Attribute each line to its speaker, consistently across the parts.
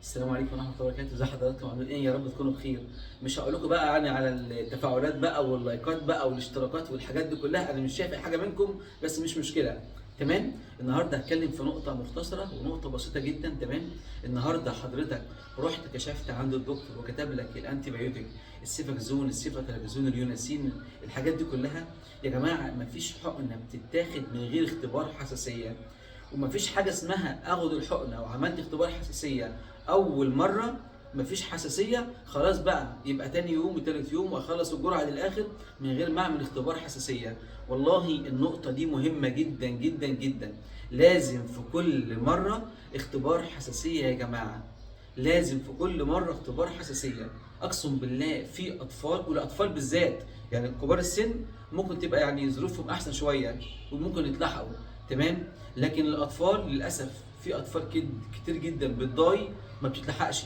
Speaker 1: السلام عليكم ورحمة الله وبركاته، ازي حضراتكم عاملين ايه؟ يا رب تكونوا بخير. مش هقول لكم بقى يعني على التفاعلات بقى واللايكات بقى والاشتراكات والحاجات دي كلها، انا مش شايف اي حاجة منكم، بس مش مشكلة. تمام؟ النهارده هتكلم في نقطة مختصرة ونقطة بسيطة جدا. تمام؟ النهارده حضرتك رحت كشفت عند الدكتور وكتب لك الانتي بايوتيك، السيفاكزون، السيفاترابيزون، اليوناسين، الحاجات دي كلها. يا جماعة مفيش حقنة بتتاخد من غير اختبار حساسية. ومفيش حاجه اسمها اخد الحقنه وعملت اختبار حساسيه اول مره مفيش حساسيه خلاص بقى يبقى تاني يوم وتالت يوم واخلص الجرعه للاخر من غير ما اعمل اختبار حساسيه. والله النقطه دي مهمه جدا جدا جدا. لازم في كل مره اختبار حساسيه يا جماعه. لازم في كل مره اختبار حساسيه. اقسم بالله في اطفال، والاطفال بالذات يعني كبار السن ممكن تبقى يعني ظروفهم احسن شويه وممكن يتلحقوا. تمام؟ لكن الاطفال للاسف في اطفال كتير جدا بتضاي ما بتتلحقش.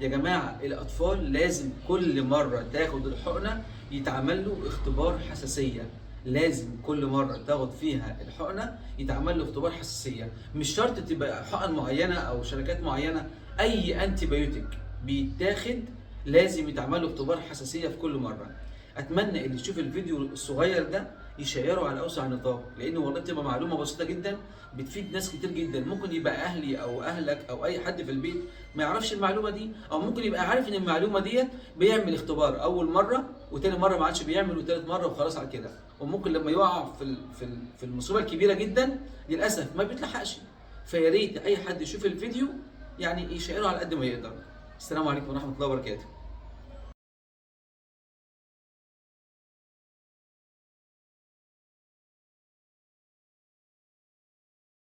Speaker 1: يا جماعه الاطفال لازم كل مره تاخد الحقنه يتعمل له اختبار حساسيه. لازم كل مره تاخد فيها الحقنه يتعمل له اختبار حساسيه. مش شرط تبقى حقن معينه او شركات معينه، اي انتي بايوتيك بيتاخد لازم يتعمل له اختبار حساسيه في كل مره. اتمنى اللي يشوف الفيديو الصغير ده يشيره على اوسع نطاق، لان والله بتبقى معلومه بسيطه جدا بتفيد ناس كتير جدا. ممكن يبقى اهلي او اهلك او اي حد في البيت ما يعرفش المعلومه دي، او ممكن يبقى عارف ان المعلومه ديت بيعمل اختبار اول مره وتاني مره ما عادش بيعمل وتالت مره وخلاص على كده. وممكن لما يقع في المصيبه الكبيره جدا للاسف ما بيتلحقش. فيا ريت اي حد يشوف الفيديو يعني يشيره على قد ما يقدر. السلام عليكم ورحمه الله وبركاته.